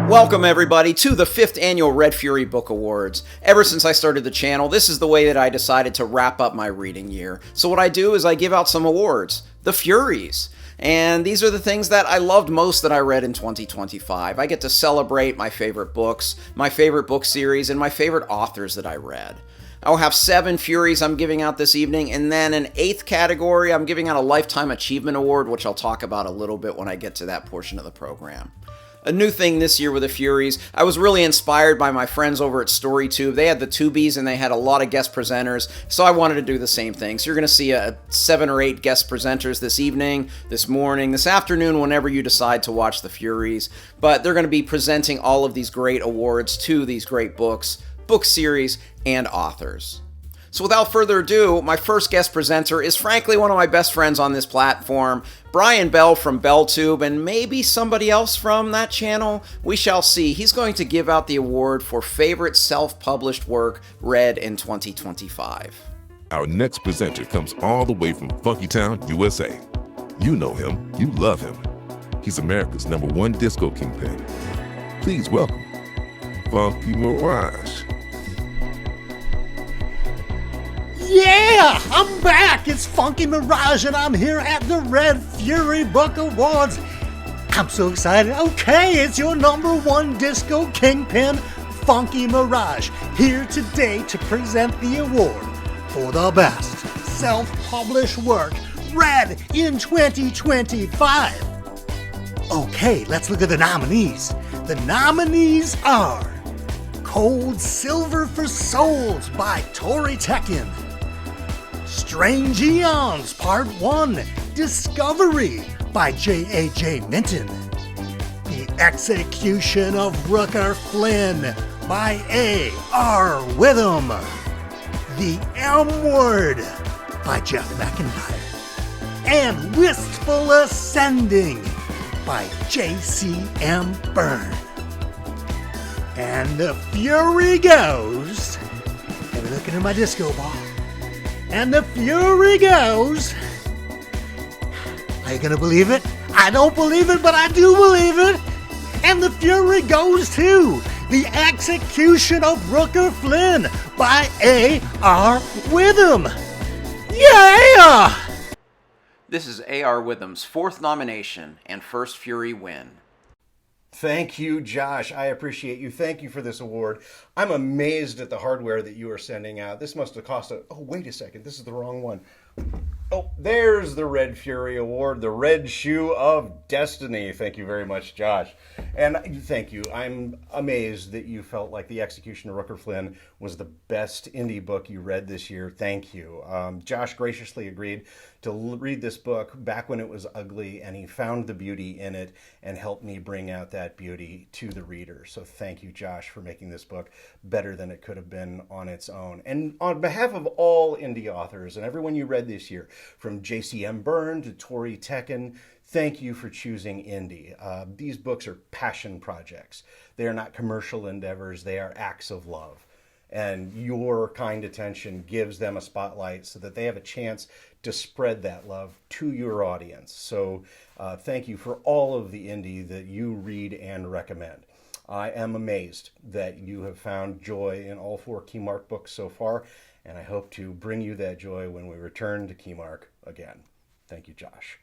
Welcome everybody to the 5th annual Red Fury Book Awards. Ever since I started the channel, this is the way that I decided to wrap up my reading year. So what I do is I give out some awards, the Furies. And these are the things that I loved most that I read in 2025. I get to celebrate my favorite books, my favorite book series, and my favorite authors that I read. I'll have 7 Furies I'm giving out this evening, and then an 8th category, I'm giving out a Lifetime Achievement Award, which I'll talk about a little bit when I get to that portion of the program. A new thing this year with the Furies, I was really inspired by my friends over at StoryTube. They had the Tubies and they had a lot of guest presenters, so I wanted to do the same thing. So you're going to see 7 or 8 guest presenters this evening, this morning, this afternoon, whenever you decide to watch the Furies. But they're going to be presenting all of these great awards to these great books, book series, and authors. So without further ado, my first guest presenter is frankly one of my best friends on this platform, Brian Bell from BellTube, and maybe somebody else from that channel. We shall see. He's going to give out the award for favorite self-published work read in 2025. Our next presenter comes all the way from Funkytown, USA. You know him, you love him. He's America's #1 disco kingpin. Please welcome Funky Mirage. Yeah, I'm back. It's Funky Mirage, and I'm here at the Red Fury Book Awards. I'm so excited. Okay, it's your #1 disco kingpin, Funky Mirage, here today to present the award for the best self-published work read in 2025. Okay, let's look at the nominees. The nominees are Cold Silver for Souls by Tori Tekken, Strange Eons Part 1, Discovery by J.A.J. Minton, The Execution of Rooker Flynn by A.R. Witham, The M-Word by Jeff McIntyre, and Wistful Ascending by J.C.M. Byrne. And the Fury goes, let me look into my disco ball. And the Fury goes, are you gonna believe it? I don't believe it, but I do believe it. And the Fury goes to The Execution of Rooker Flynn by A.R. Witham. Yeah! This is A.R. Witham's 4th nomination and first Fury win. Thank you, Josh. I appreciate you. Thank you for this award. I'm amazed at the hardware that you are sending out. This must have cost oh, wait a second. This is the wrong one. Oh, there's the Red Fury Award, the Red Shoe of Destiny. Thank you very much, Josh. And thank you. I'm amazed that you felt like The Execution of Rooker Flynn was the best indie book you read this year. Thank you. Josh graciously agreed to read this book back when it was ugly, and he found the beauty in it and helped me bring out that beauty to the reader. So thank you, Josh, for making this book better than it could have been on its own. And on behalf of all indie authors and everyone you read this year, from J.C.M. Byrne to Tori Tekken, thank you for choosing indie. These books are passion projects. They are not commercial endeavors. They are acts of love. And your kind attention gives them a spotlight so that they have a chance to spread that love to your audience. So thank you for all of the indie that you read and recommend. I am amazed that you have found joy in all 4 Keymark books so far, and I hope to bring you that joy when we return to Keymark again. Thank you, Josh.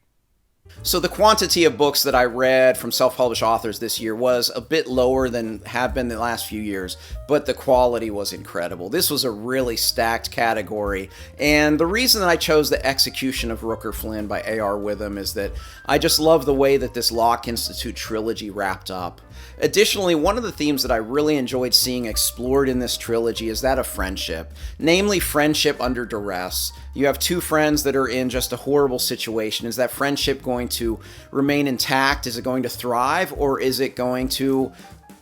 So the quantity of books that I read from self-published authors this year was a bit lower than have been the last few years, but the quality was incredible. This was a really stacked category, and the reason that I chose The Execution of Rooker Flynn by A.R. Witham is that I just love the way that this Locke Institute trilogy wrapped up. Additionally, one of the themes that I really enjoyed seeing explored in this trilogy is that of friendship, namely friendship under duress. You have 2 friends that are in just a horrible situation. Is that friendship going to remain intact? Is it going to thrive? Or is it going to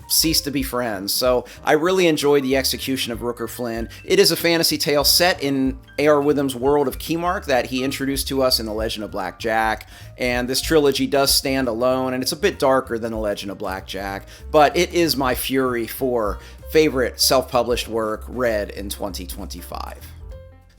cease to be friends? So I really enjoyed The Execution of Rooker Flynn. It is a fantasy tale set in A.R. Witham's world of Keymark that he introduced to us in The Legend of Black Jack, and this trilogy does stand alone, and it's a bit darker than The Legend of Black Jack, but it is my fury for favorite self-published work read in 2025.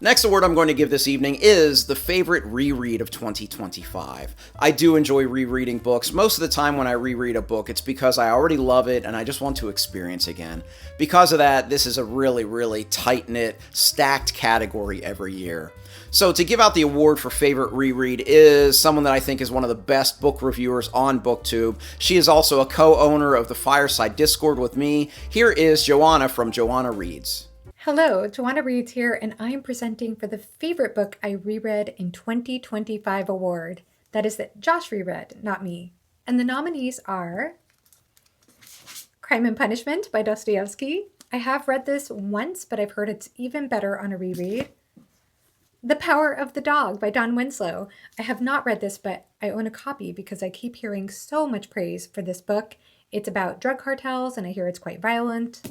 Next award I'm going to give this evening is the favorite reread of 2025. I do enjoy rereading books. Most of the time when I reread a book, it's because I already love it and I just want to experience again. Because of that, this is a really tight-knit, stacked category every year. So to give out the award for favorite reread is someone that I think is one of the best book reviewers on BookTube. She is also a co-owner of the Fireside Discord with me. Here is Joanna from Joanna Reads. Hello, Joanna Reads here, and I am presenting for the favorite book I reread in 2025 award. That is that Josh reread, not me. And the nominees are Crime and Punishment by Dostoevsky. I have read this once, but I've heard it's even better on a reread. The Power of the Dog by Don Winslow. I have not read this, but I own a copy because I keep hearing so much praise for this book. It's about drug cartels, and I hear it's quite violent.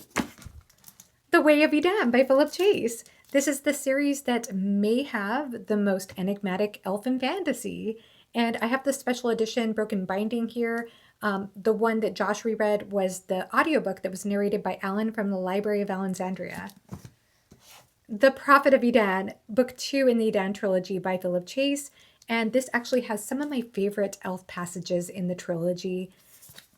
The Way of Edam by Philip Chase. This is the series that may have the most enigmatic elfin fantasy. And I have the special edition broken binding here. The one that Josh reread was the audiobook that was narrated by Alan from the Library of Alexandria. The Prophet of Edam, book 2 in the Edam trilogy by Philip Chase. And this actually has some of my favorite elf passages in the trilogy.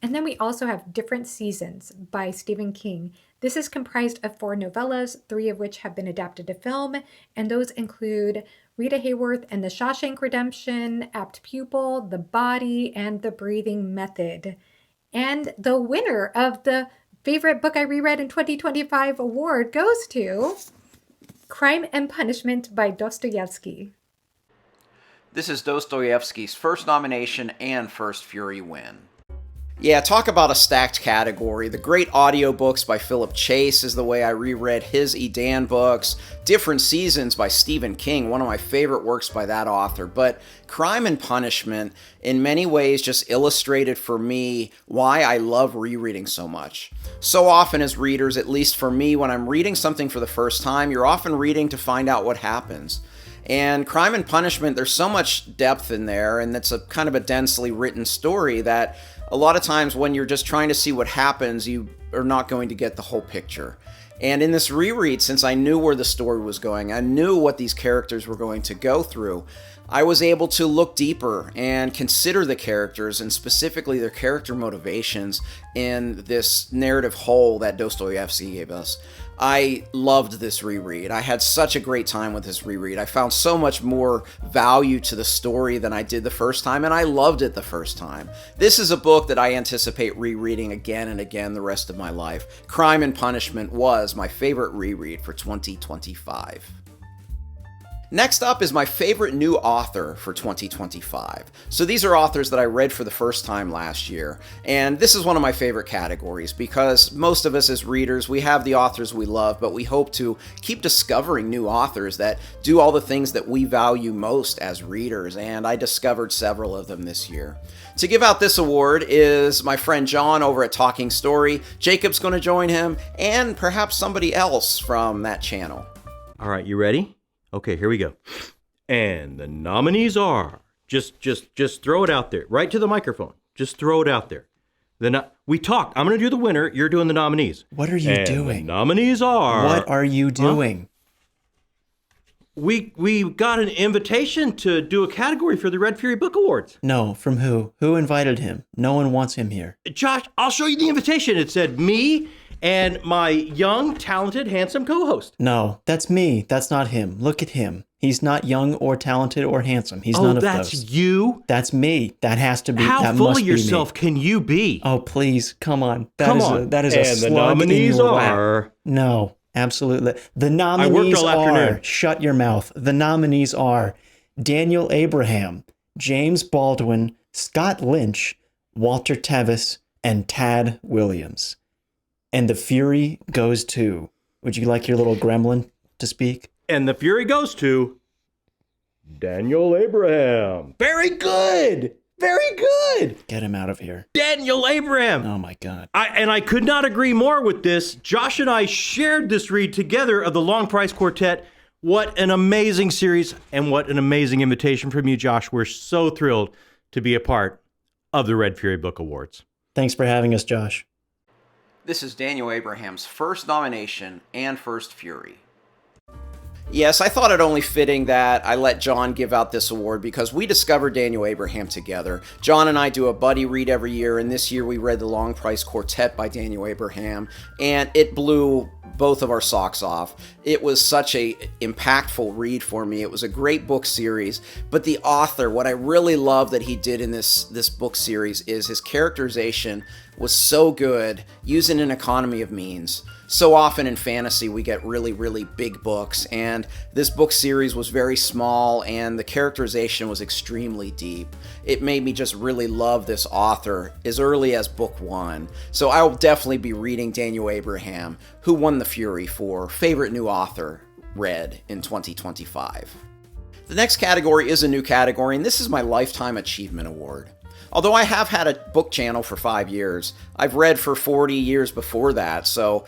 And then we also have Different Seasons by Stephen King. This is comprised of 4 novellas, 3 of which have been adapted to film, and those include Rita Hayworth and the Shawshank Redemption, Apt Pupil, The Body, and The Breathing Method. And the winner of the favorite book I reread in 2025 award goes to Crime and Punishment by Dostoevsky. This is Dostoevsky's first nomination and first Fury win. Yeah, talk about a stacked category. The great audiobooks by Philip Chase is the way I reread his Edam books. Different Seasons by Stephen King, one of my favorite works by that author. But Crime and Punishment, in many ways, just illustrated for me why I love rereading so much. So often as readers, at least for me, when I'm reading something for the first time, you're often reading to find out what happens. And Crime and Punishment, there's so much depth in there, and it's a kind of a densely written story that a lot of times when you're just trying to see what happens, you are not going to get the whole picture. And in this reread, since I knew where the story was going, I knew what these characters were going to go through, I was able to look deeper and consider the characters and specifically their character motivations in this narrative whole that Dostoevsky gave us. I loved this reread. I had such a great time with this reread. I found so much more value to the story than I did the first time, and I loved it the first time. This is a book that I anticipate rereading again and again the rest of my life. Crime and Punishment was my favorite reread for 2025. Next up is my favorite new author for 2025. So these are authors that I read for the first time last year, and this is one of my favorite categories because most of us as readers, we have the authors we love, but we hope to keep discovering new authors that do all the things that we value most as readers, and I discovered several of them this year. To give out this award is my friend John over at Talking Story. Jacob's going to join him, and perhaps somebody else from that channel. All right, you ready? Okay, here we go. And the nominees are, just throw it out there, right to the microphone. Just throw it out there. We talked. I'm going to do the winner. You're doing the nominees. What are you doing? The nominees are. What are you doing? We got an invitation to do a category for the Red Fury Book Awards. No, from who? Who invited him? No one wants him here. Josh, I'll show you the invitation. It said me and my young, talented, handsome co-host. No, that's me. That's not him. Look at him. He's not young or talented or handsome. He's none of those. Oh, that's you? That's me. That has to be. How full of yourself can you be? Oh, please, come on. That is and a slug the nominees in your are. lap. No, absolutely. The nominees are. Shut your mouth. The nominees are Daniel Abraham, James Baldwin, Scott Lynch, Walter Tevis, and Tad Williams. And the Fury goes to. Would you like your little gremlin to speak? And the Fury goes to Daniel Abraham. Very good. Very good. Get him out of here. Daniel Abraham. Oh, my God. I could not agree more with this. Josh and I shared this read together of the Long Price Quartet. What an amazing series and what an amazing invitation from you, Josh. We're so thrilled to be a part of the Red Fury Book Awards. Thanks for having us, Josh. This is Daniel Abraham's first nomination and first Fury. Yes, I thought it only fitting that I let John give out this award because we discovered Daniel Abraham together. John and I do a buddy read every year, and this year we read The Long Price Quartet by Daniel Abraham, and it blew both of our socks off. It was such a impactful read for me. It was a great book series, but the author, what I really love that he did in this book series is his characterization was so good, using an economy of means. So often in fantasy we get really, really big books, and this book series was very small and the characterization was extremely deep. It made me just really love this author as early as book 1. So I will definitely be reading Daniel Abraham, who won the Fury for Favorite New Author Read in 2025. The next category is a new category, and this is my Lifetime Achievement Award. Although I have had a book channel for 5 years, I've read for 40 years before that, so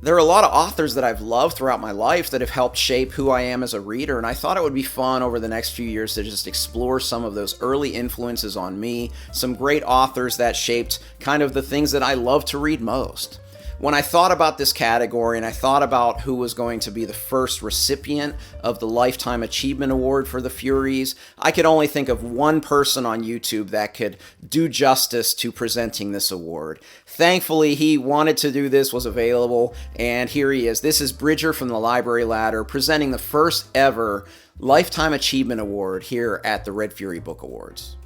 there are a lot of authors that I've loved throughout my life that have helped shape who I am as a reader, and I thought it would be fun over the next few years to just explore some of those early influences on me, some great authors that shaped kind of the things that I love to read most. When I thought about this category and I thought about who was going to be the first recipient of the Lifetime Achievement Award for the Furies, I could only think of one person on YouTube that could do justice to presenting this award. Thankfully, he wanted to do this, was available, and here he is. This is Bridger from the Library Ladder presenting the first ever Lifetime Achievement Award here at the Red Fury Book Awards.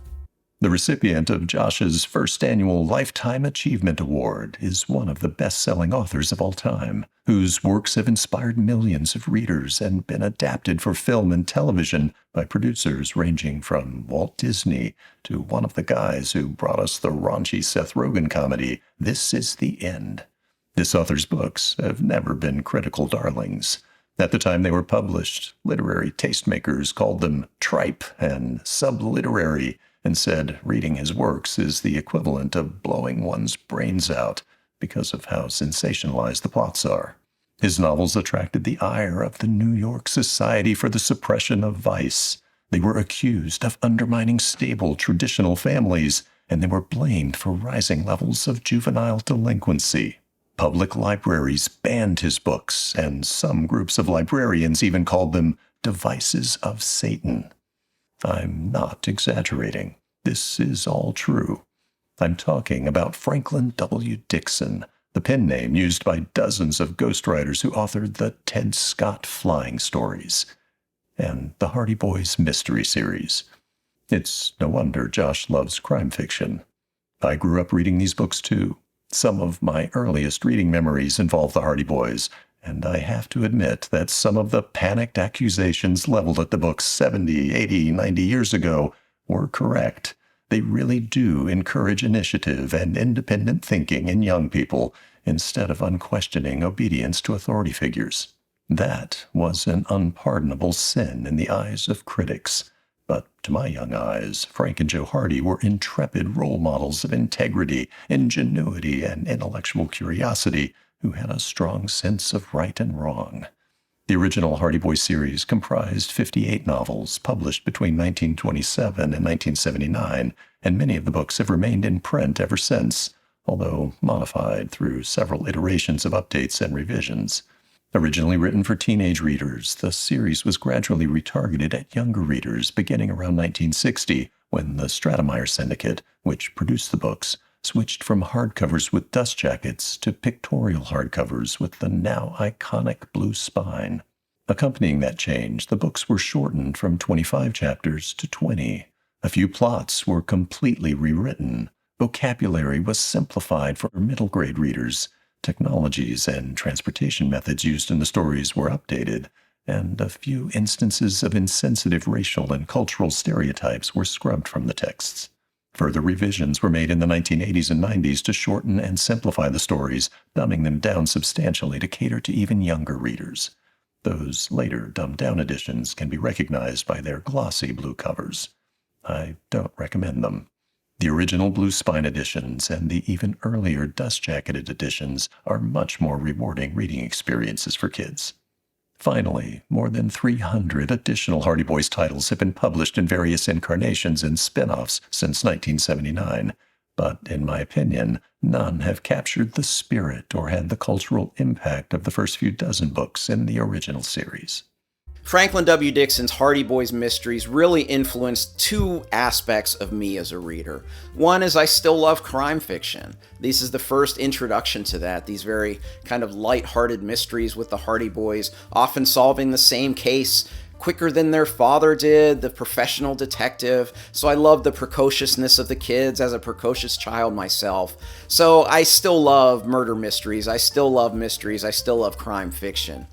The recipient of Josh's first annual Lifetime Achievement Award is one of the best-selling authors of all time, whose works have inspired millions of readers and been adapted for film and television by producers ranging from Walt Disney to one of the guys who brought us the raunchy Seth Rogen comedy, This Is the End. This author's books have never been critical darlings. At the time they were published, literary tastemakers called them tripe and subliterary, and said reading his works is the equivalent of blowing one's brains out because of how sensationalized the plots are. His novels attracted the ire of the New York Society for the Suppression of Vice. They were accused of undermining stable traditional families, and they were blamed for rising levels of juvenile delinquency. Public libraries banned his books, and some groups of librarians even called them devices of Satan. I'm not exaggerating. This is all true. I'm talking about Franklin W. Dixon, the pen name used by dozens of ghostwriters who authored the Ted Scott Flying Stories and the Hardy Boys mystery series. It's no wonder Josh loves crime fiction. I grew up reading these books too. Some of my earliest reading memories involve the Hardy Boys, and I have to admit that some of the panicked accusations leveled at the books 70, 80, 90 years ago were correct. They really do encourage initiative and independent thinking in young people instead of unquestioning obedience to authority figures. That was an unpardonable sin in the eyes of critics. But to my young eyes, Frank and Joe Hardy were intrepid role models of integrity, ingenuity, and intellectual curiosity who had a strong sense of right and wrong. The original Hardy Boys series comprised 58 novels published between 1927 and 1979, and many of the books have remained in print ever since, although modified through several iterations of updates and revisions. Originally written for teenage readers, the series was gradually retargeted at younger readers beginning around 1960, when the Stratemeyer Syndicate, which produced the books, switched from hardcovers with dust jackets to pictorial hardcovers with the now iconic blue spine. Accompanying that change, the books were shortened from 25 chapters to 20. A few plots were completely rewritten. Vocabulary was simplified for middle-grade readers. Technologies and transportation methods used in the stories were updated, and a few instances of insensitive racial and cultural stereotypes were scrubbed from the texts. Further revisions were made in the 1980s and 90s to shorten and simplify the stories, dumbing them down substantially to cater to even younger readers. Those later dumbed-down editions can be recognized by their glossy blue covers. I don't recommend them. The original blue spine editions and the even earlier dust-jacketed editions are much more rewarding reading experiences for kids. Finally, more than 300 additional Hardy Boys titles have been published in various incarnations and spin-offs since 1979, but in my opinion, none have captured the spirit or had the cultural impact of the first few dozen books in the original series. Franklin W. Dixon's Hardy Boys Mysteries really influenced two aspects of me as a reader. One is I still love crime fiction. This is the first introduction to that, these very kind of light-hearted mysteries with the Hardy Boys, often solving the same case quicker than their father did, the professional detective. So I love the precociousness of the kids as a precocious child myself. So I still love murder mysteries, I still love mysteries, I still love crime fiction.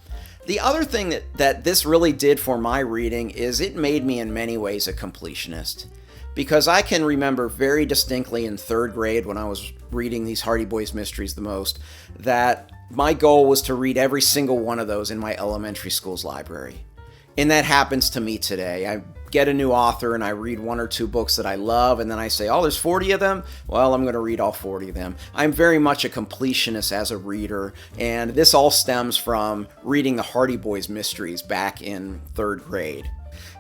The other thing that this really did for my reading is it made me in many ways a completionist. Because I can remember very distinctly in 3rd grade when I was reading these Hardy Boys mysteries the most, that my goal was to read every single one of those in my elementary school's library. And that happens to me today. I get a new author and I read 1 or 2 books that I love, and then I say, oh, there's 40 of them? Well, I'm going to read all 40 of them. I'm very much a completionist as a reader, and this all stems from reading the Hardy Boys mysteries back in 3rd grade.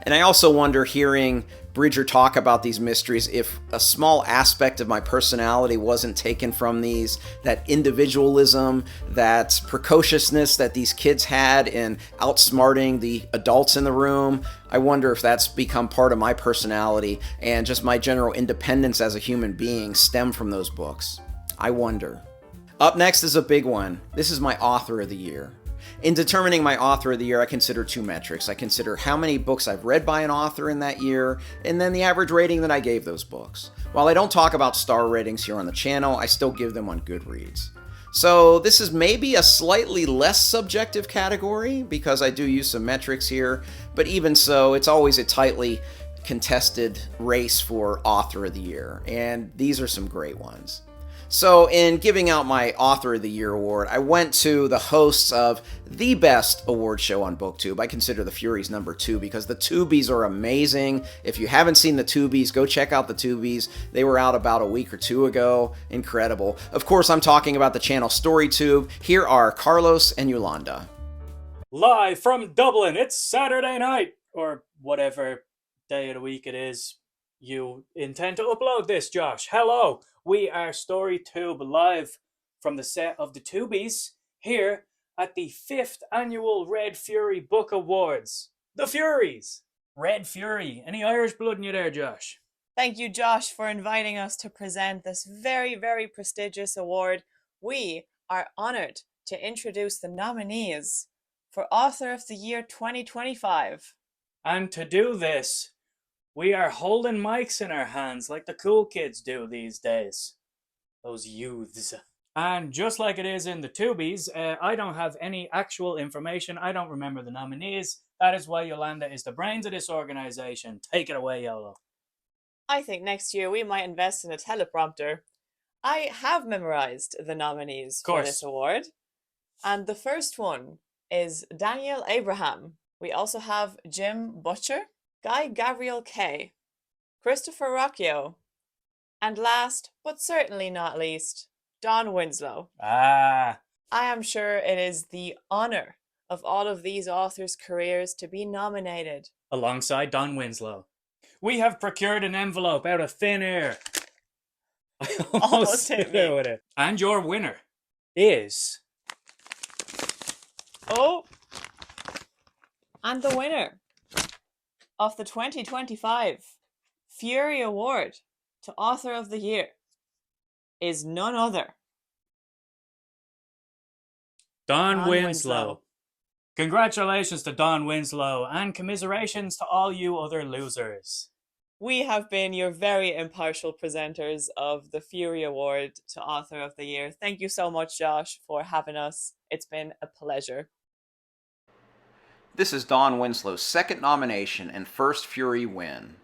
And I also wonder, hearing Bridger talk about these mysteries, if a small aspect of my personality wasn't taken from these, that individualism, that precociousness that these kids had in outsmarting the adults in the room. I wonder if that's become part of my personality, and just my general independence as a human being stem from those books. I wonder. Up next is a big one. This is my author of the year. In determining my author of the year, I consider 2 metrics. I consider how many books I've read by an author in that year, and then the average rating that I gave those books. While I don't talk about star ratings here on the channel, I still give them on GOODREADS. So this is maybe a slightly less subjective category, because I do use some metrics here, but even so, it's always a tightly contested race for author of the year, and these are some great ones. So in giving out my Author of the Year award, I went to the hosts of the best award show on BookTube. I consider the Furies number 2 because the Tubies are amazing. If you haven't seen the Tubies, go check out the Tubies. They were out about a week or 2 ago. Incredible. Of course, I'm talking about the channel StoryTube. Here are Carlos and Yolanda. Live from Dublin, it's Saturday night, or whatever day of the week it is you intend to upload this, Josh. Hello, we are StoryTube live from the set of the Tubies here at the 5th annual Red Fury Book Awards. The Furies! Red Fury. Any Irish blood in you there, Josh? Thank you, Josh, for inviting us to present this very, very prestigious award. We are honored to introduce the nominees for Author of the Year 2025. And to do this, we are holding mics in our hands like the cool kids do these days. Those youths. And just like it is in the Tubies, I don't have any actual information. I don't remember the nominees. That is why Yolanda is the brains of this organization. Take it away, Yolo. I think next year we might invest in a teleprompter. I have memorized the nominees for this award. And the first one is Daniel Abraham. We also have Jim Butcher, Guy Gabriel Kay, Christopher Rocchio, and last, but certainly not least, Don Winslow. Ah. I am sure it is the honor of all of these authors' careers to be nominated. Alongside Don Winslow. We have procured an envelope out of thin air. I almost hit me with it. And your winner is... Oh! And the winner of the 2025 Fury Award to Author of the Year is none other. Don Winslow. Congratulations to Don Winslow, and commiserations to all you other losers. We have been your very impartial presenters of the Fury Award to Author of the Year. Thank you so much, Josh, for having us. It's been a pleasure. This is Don Winslow's second nomination and first Fury win.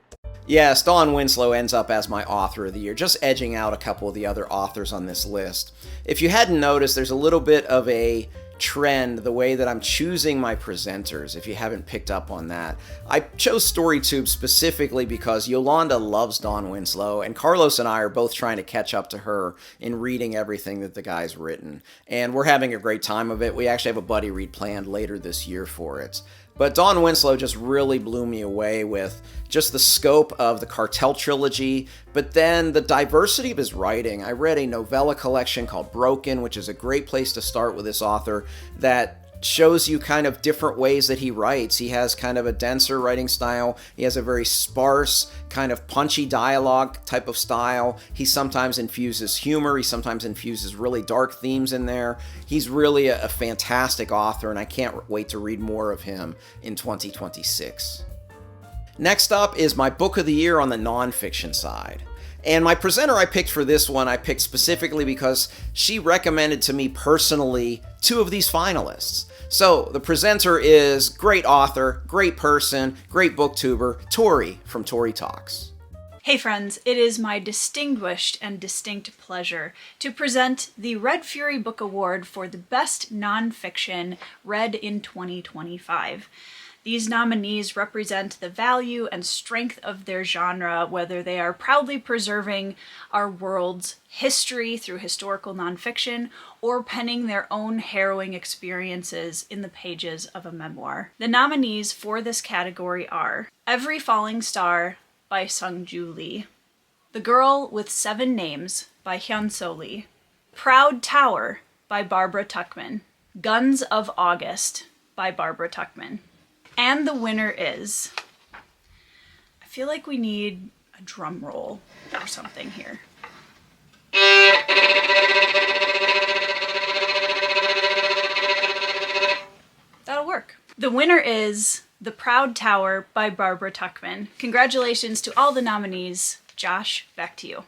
Yes, Don Winslow ends up as my Author of the Year, just edging out a couple of the other authors on this list. If you hadn't noticed, there's a little bit of a trend the way that I'm choosing my presenters, if you haven't picked up on that. I chose StoryTube specifically because Yolanda loves Don Winslow, and Carlos and I are both trying to catch up to her in reading everything that the guy's written. And we're having a great time of it. We actually have a buddy read planned later this year for it. But Don Winslow just really blew me away with just the scope of the Cartel trilogy, but then the diversity of his writing. I read a novella collection called Broken, which is a great place to start with this author, that shows you kind of different ways that he writes. He has kind of a denser writing style. He has a very sparse, kind of punchy dialogue type of style. He sometimes infuses humor. He sometimes infuses really dark themes in there. He's really a fantastic author, and I can't wait to read more of him in 2026. Next up is my book of the year on the nonfiction side. And my presenter I picked for this one, I picked specifically because she recommended to me personally 2 of these finalists. So the presenter is great author, great person, great booktuber, Tori from Tori Talks. Hey friends, it is my distinguished and distinct pleasure to present the Red Fury Book Award for the Best Nonfiction read in 2025. These nominees represent the value and strength of their genre, whether they are proudly preserving our world's history through historical nonfiction or penning their own harrowing experiences in the pages of a memoir. The nominees for this category are Every Falling Star by Sung-Ju Lee, The Girl with 7 Names by Hyun-So Lee, Proud Tower by Barbara Tuchman, Guns of August by Barbara Tuchman. And the winner is, I feel like we need a drum roll or something here. That'll work. The winner is The Proud Tower by Barbara Tuchman. Congratulations to all the nominees. Josh, back to you.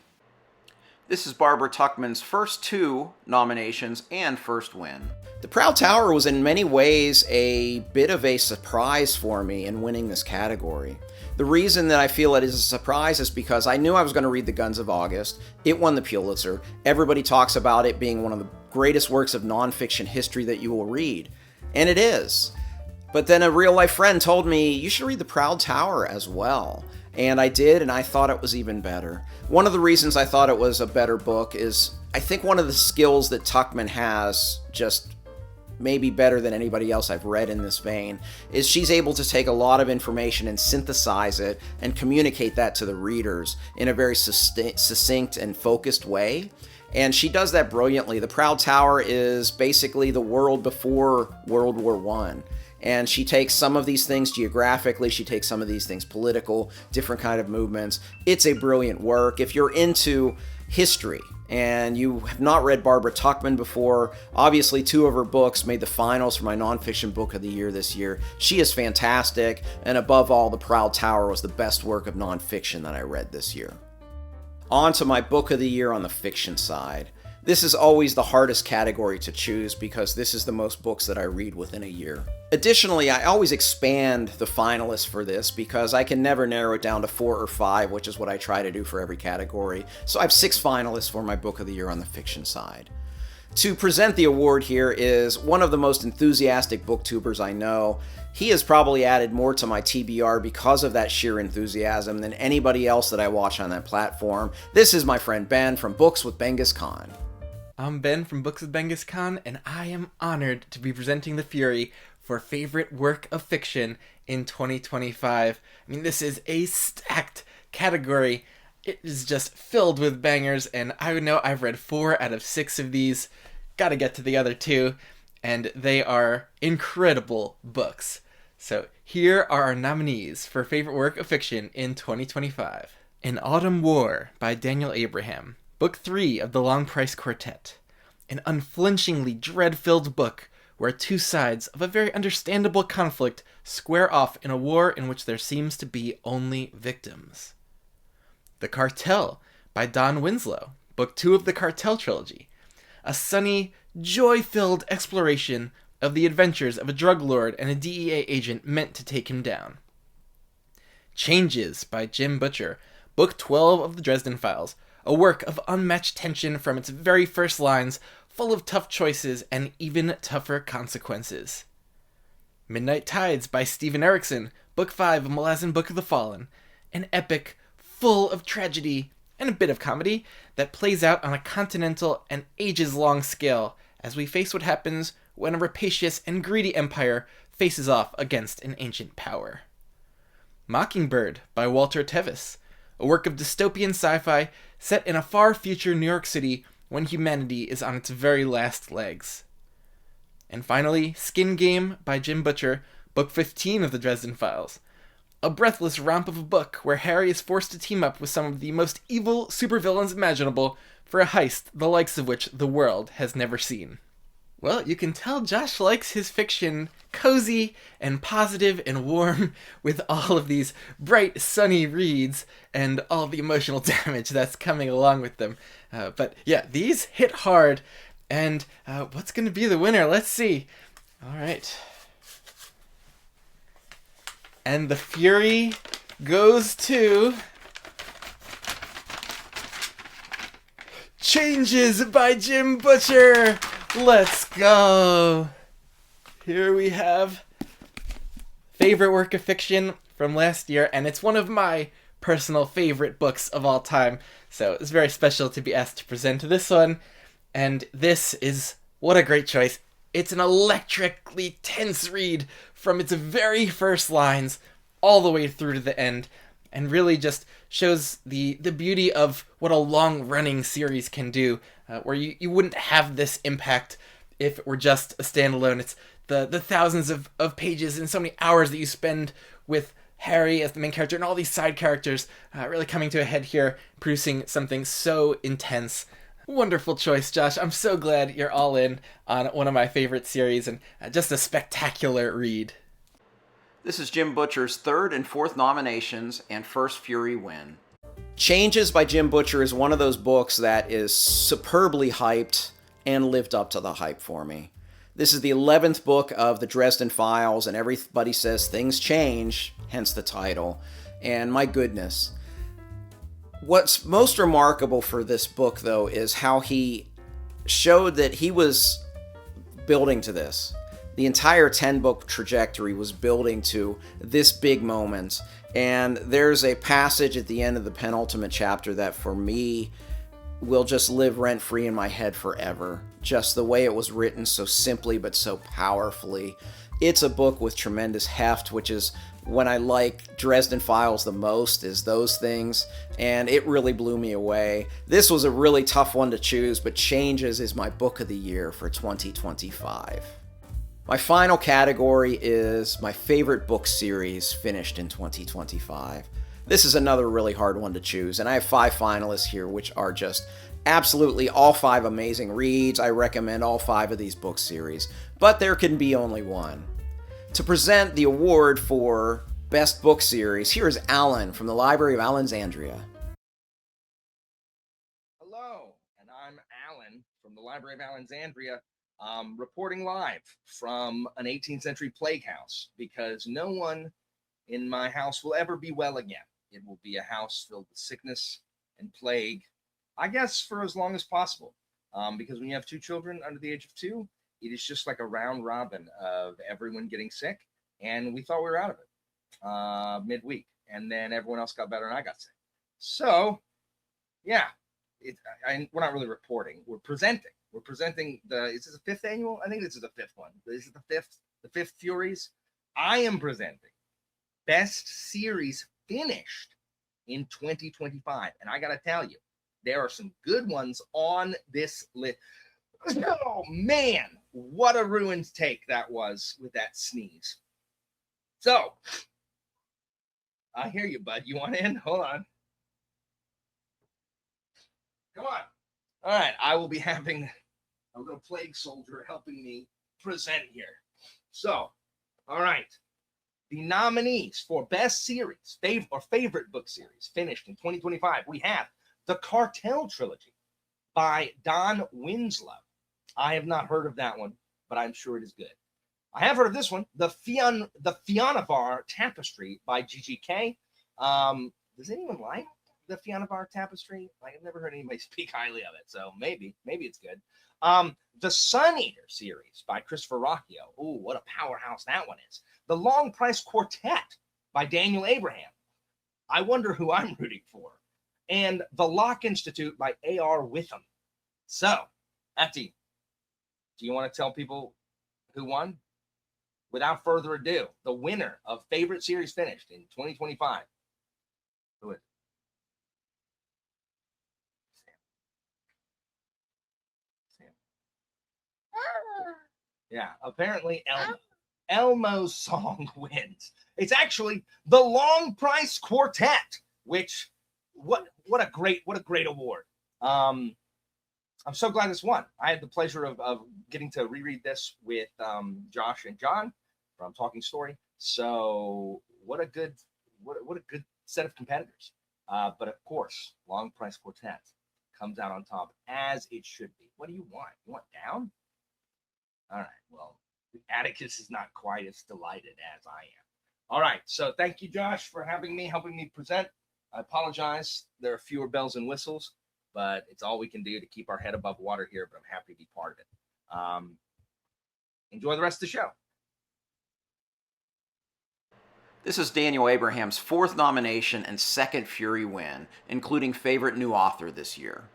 This is Barbara Tuchman's first 2 nominations and first win. The Proud Tower was in many ways a bit of a surprise for me in winning this category. The reason that I feel it is a surprise is because I knew I was going to read The Guns of August. It won the Pulitzer. Everybody talks about it being one of the greatest works of nonfiction history that you will read. And it is. But then a real-life friend told me, you should read The Proud Tower as well. And I did, and I thought it was even better. One of the reasons I thought it was a better book is I think one of the skills that Tuchman has, just maybe better than anybody else I've read in this vein, is she's able to take a lot of information and synthesize it and communicate that to the readers in a very succinct and focused way. And she does that brilliantly. The Proud Tower is basically the world before World War I. And she takes some of these things geographically, she takes some of these things political, different kind of movements. It's a brilliant work. If you're into history and you have not read Barbara Tuchman before, obviously 2 of her books made the finals for my nonfiction book of the year this year. She is fantastic, and above all, The Proud Tower was the best work of nonfiction that I read this year. On to my book of the year on the fiction side. This is always the hardest category to choose because this is the most books that I read within a year. Additionally, I always expand the finalists for this because I can never narrow it down to 4 or 5, which is what I try to do for every category. So I have 6 finalists for my book of the year on the fiction side. To present the award here is one of the most enthusiastic booktubers I know. He has probably added more to my TBR because of that sheer enthusiasm than anybody else that I watch on that platform. This is my friend Ben from Books with Benghis Khan. I'm Ben from Books with Benghis Khan, and I am honored to be presenting the Fury for Favorite Work of Fiction in 2025. I mean, this is a stacked category. It is just filled with bangers, and I know I've read 4 out of 6 of these. Gotta get to the other 2, and they are incredible books. So here are our nominees for Favorite Work of Fiction in 2025. An Autumn War by Daniel Abraham. Book 3 of the Long Price Quartet. An unflinchingly dread-filled book where 2 sides of a very understandable conflict square off in a war in which there seems to be only victims. The Cartel by Don Winslow. Book 2 of the Cartel trilogy. A sunny, joy-filled exploration of the adventures of a drug lord and a DEA agent meant to take him down. Changes by Jim Butcher. Book 12 of the Dresden Files. A work of unmatched tension from its very first lines, full of tough choices and even tougher consequences. Midnight Tides by Stephen Erickson, Book 5 of Malazan Book of the Fallen. An epic, full of tragedy and a bit of comedy that plays out on a continental and ages-long scale as we face what happens when a rapacious and greedy empire faces off against an ancient power. Mockingbird by Walter Tevis, a work of dystopian sci-fi set in a far future New York City when humanity is on its very last legs. And finally, Skin Game by Jim Butcher, book 15 of the Dresden Files. A breathless romp of a book where Harry is forced to team up with some of the most evil supervillains imaginable for a heist the likes of which the world has never seen. Well, you can tell Josh likes his fiction cozy and positive and warm with all of these bright, sunny reads and all the emotional damage that's coming along with them. But yeah, these hit hard. And what's going to be the winner? Let's see. All right. And the Fury goes to Changes by Jim Butcher. Let's go. Here we have favorite work of fiction from last year, and it's one of my personal favorite books of all time. So it's very special to be asked to present this one. And this is, what a great choice. It's an electrically tense read from its very first lines all the way through to the end, and really just shows the beauty of what a long-running series can do, where you wouldn't have this impact if it were just a standalone. It's the thousands of pages and so many hours that you spend with Harry as the main character and all these side characters really coming to a head here, producing something so intense. Wonderful choice, Josh. I'm so glad you're all in on one of my favorite series, and just a spectacular read. This is Jim Butcher's third and fourth nominations and first Fury win. Changes by Jim Butcher is one of those books that is superbly hyped and lived up to the hype for me. This is the 11th book of the Dresden Files, and everybody says things change, hence the title. And my goodness. What's most remarkable for this book, though, is how he showed that he was building to this. The entire 10-book trajectory was building to this big moment. And there's a passage at the end of the penultimate chapter that, for me, will just live rent-free in my head forever. Just the way it was written, so simply but so powerfully. It's a book with tremendous heft, which is when I like Dresden Files the most, is those things, and it really blew me away. This was a really tough one to choose, but Changes is my book of the year for 2025. My final category is my favorite book series finished in 2025. This is another really hard one to choose, and I have 5 finalists here, which are just absolutely all 5 amazing reads. I recommend all 5 of these book series, but there can be only one. To present the award for Best Book Series, here is Alan from the Library of Alexandria. Hello, and I'm Alan from the Library of Alexandria, reporting live from an 18th century plague house, because no one in my house will ever be well again. It will be a house filled with sickness and plague, I guess, for as long as possible. Because when you have 2 children under the age of 2, it is just like a round robin of everyone getting sick. And we thought we were out of it midweek. And then everyone else got better and I got sick. So, yeah, we're not really reporting. We're presenting. We're presenting is this the 5th annual? I think this is the 5th one. This is the 5th Furies. I am presenting Best Series Finished in 2025. And I got to tell you, there are some good ones on this list. Oh, man, what a ruined take that was with that sneeze. So, I hear you, bud. You want in? Hold on. Come on. All right, I will be having a little plague soldier helping me present here. So, all right. The nominees for Best Series, favorite book series finished in 2025, we have The Cartel Trilogy by Don Winslow. I have not heard of that one, but I'm sure it is good. I have heard of this one, The Fionavar Tapestry by GGK. Does anyone like The Fionavar Tapestry? I've never heard anybody speak highly of it, so maybe it's good. The Sun Eater series by Christopher Rocchio. Ooh, what a powerhouse that one is. The Long Price Quartet by Daniel Abraham. I wonder who I'm rooting for. And The Locke Institute by A.R. Witham. So, Ati, do you want to tell people who won? Without further ado, the winner of favorite series finished in 2025. Who is it? Sam. Yeah, apparently Elmo's song wins. It's actually the Long Price Quartet, which what a great award. I'm so glad this won. I had the pleasure of getting to reread this with Josh and John from Talking Story. So what a good set of competitors. But of course, Long Price Quartet comes out on top, as it should be. What do you want? You want down? All right, well, Atticus is not quite as delighted as I am. All right, so thank you, Josh, for helping me present. I apologize. There are fewer bells and whistles, but it's all we can do to keep our head above water here, but I'm happy to be part of it. Enjoy the rest of the show. This is Daniel Abraham's 4th nomination and 2nd Fury win, including favorite new author this year.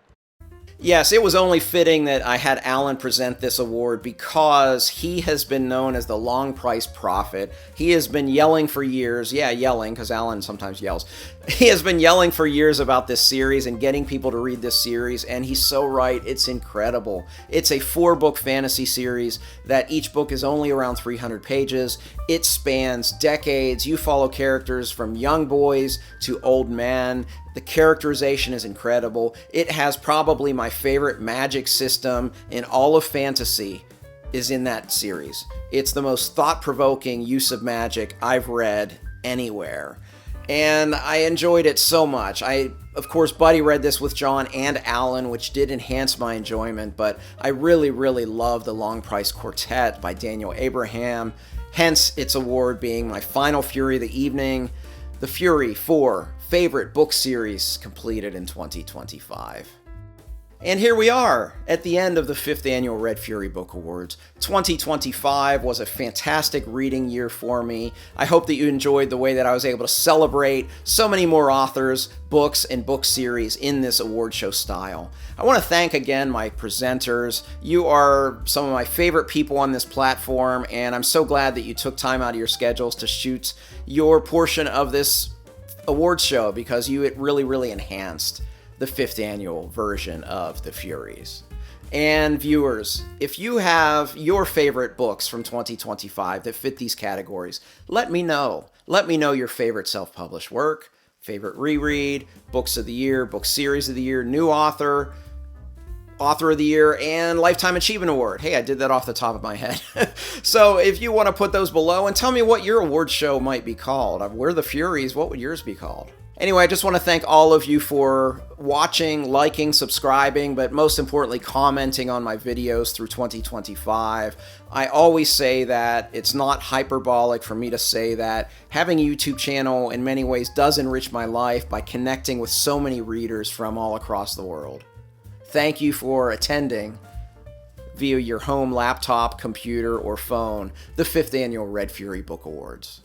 Yes, it was only fitting that I had Alan present this award because he has been known as the long price prophet. He has been yelling for years. Yeah, yelling, because Alan sometimes yells. He has been yelling for years about this series and getting people to read this series, and he's so right. It's incredible. It's a 4-book fantasy series that each book is only around 300 pages. It spans decades. You follow characters from young boys to old men. The characterization is incredible. It has probably my favorite magic system in all of fantasy is in that series. It's the most thought-provoking use of magic I've read anywhere. And I enjoyed it so much. I, of course, buddy read this with John and Alan, which did enhance my enjoyment, but I really, really love The Long Price Quartet by Daniel Abraham, hence its award being my final Fury of the evening. The Fury for favorite book series completed in 2025. And here we are at the end of the 5th annual Red Fury Book Awards. 2025 was a fantastic reading year for me. I hope that you enjoyed the way that I was able to celebrate so many more authors, books, and book series in this award show style. I want to thank again my presenters. You are some of my favorite people on this platform, and I'm so glad that you took time out of your schedules to shoot your portion of this award show because it really, really enhanced the 5th annual version of the Furies. And viewers, if you have your favorite books from 2025 that fit these categories, let me know. Let me know your favorite self-published work, favorite reread, books of the year, book series of the year, new author, author of the year, and Lifetime Achievement Award. Hey, I did that off the top of my head. So if you want to put those below and tell me what your award show might be called. We're the Furies. What would yours be called? Anyway, I just want to thank all of you for watching, liking, subscribing, but most importantly, commenting on my videos through 2025. I always say that it's not hyperbolic for me to say that having a YouTube channel in many ways does enrich my life by connecting with so many readers from all across the world. Thank you for attending via your home laptop, computer, or phone, the 5th annual Red Fury Book Awards.